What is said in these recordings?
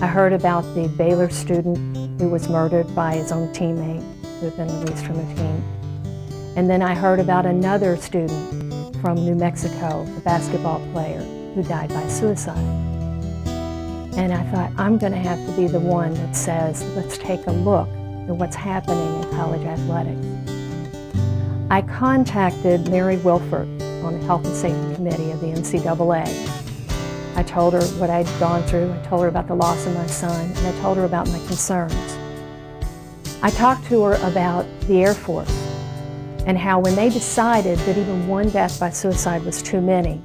I heard about the Baylor student who was murdered by his own teammate who had been released from the team. And then I heard about another student from New Mexico, a basketball player, who died by suicide. And I thought, I'm going to have to be the one that says, let's take a look at what's happening in college athletics. I contacted Mary Wilford on the Health and Safety Committee of the NCAA. I told her what I'd gone through, I told her about the loss of my son, and I told her about my concerns. I talked to her about the Air Force and how when they decided that even one death by suicide was too many,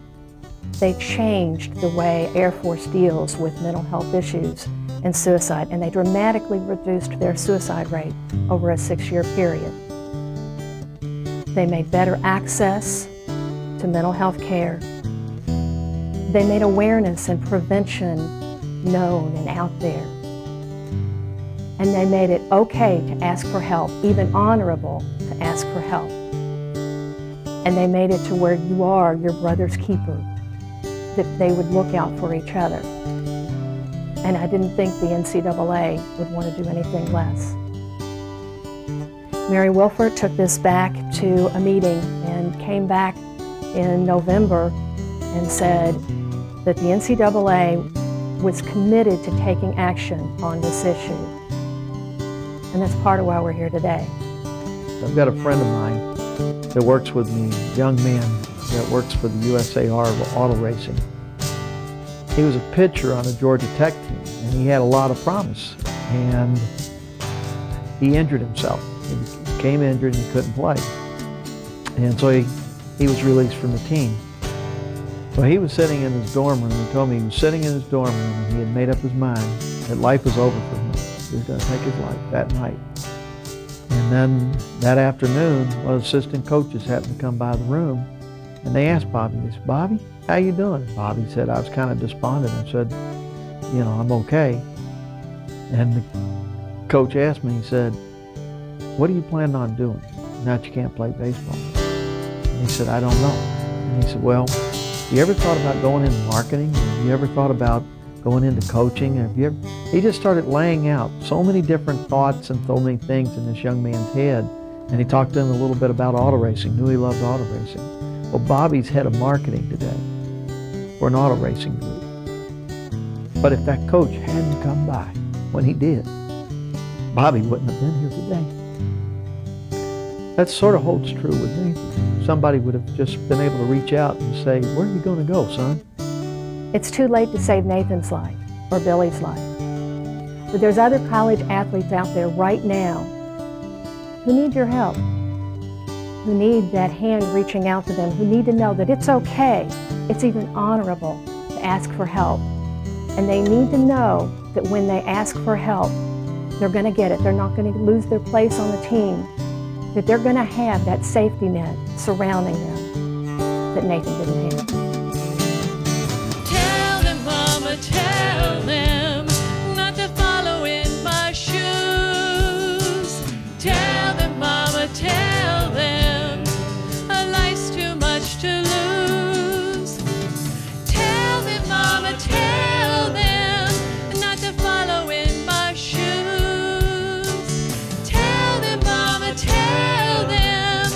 they changed the way Air Force deals with mental health issues and suicide, and they dramatically reduced their suicide rate over a 6-year period. They made better access to mental health care. They made awareness and prevention known and out there. And they made it okay to ask for help, even honorable to ask for help. And they made it to where you are your brother's keeper, that they would look out for each other. And I didn't think the NCAA would want to do anything less. Mary Wilford took this back to a meeting and came back in November and said that the NCAA was committed to taking action on this issue. And that's part of why we're here today. I've got a friend of mine that works with me, a young man that works for the USAR auto racing. He was a pitcher on a Georgia Tech team, and he had a lot of promise. And he injured himself. He became injured and he couldn't play. And so he was released from the team. Well, he was sitting in his dorm room. He told me he was sitting in his dorm room and he had made up his mind that life was over for him. He was going to take his life that night. And then that afternoon, one of the assistant coaches happened to come by the room and they asked Bobby, they said, "Bobby, how you doing?" Bobby said, I was kind of despondent and said, "You know, I'm okay." And the coach asked me, he said, "What are you planning on doing now that you can't play baseball?" And he said, "I don't know." And he said, "Well, you ever thought about going into marketing? Have you ever thought about going into coaching? Have you ever?" He just started laying out so many different thoughts and so many things in this young man's head. And he talked to him a little bit about auto racing, knew he loved auto racing. Well, Bobby's head of marketing today for an auto racing group. But if that coach hadn't come by when he did, Bobby wouldn't have been here today. That sort of holds true with Nathan. Somebody would have just been able to reach out and say, "Where are you going to go, son?" It's too late to save Nathan's life or Billy's life. But there's other college athletes out there right now who need your help, who need that hand reaching out to them, who need to know that it's okay, it's even honorable to ask for help. And they need to know that when they ask for help, they're going to get it. They're not going to lose their place on the team, that they're going to have that safety net surrounding them that Nathan didn't have. Tell them, Mama, tell them not to follow in my shoes. Tell them, Mama, tell them life's too much to lose. Tell them, Mama, tell them not to follow in my shoes. Tell them, Mama, tell them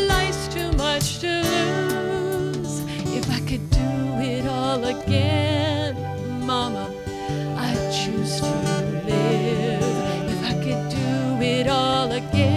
life's too much to lose. If I could do it all again, Mama, I'd choose to live. If I could do it all again,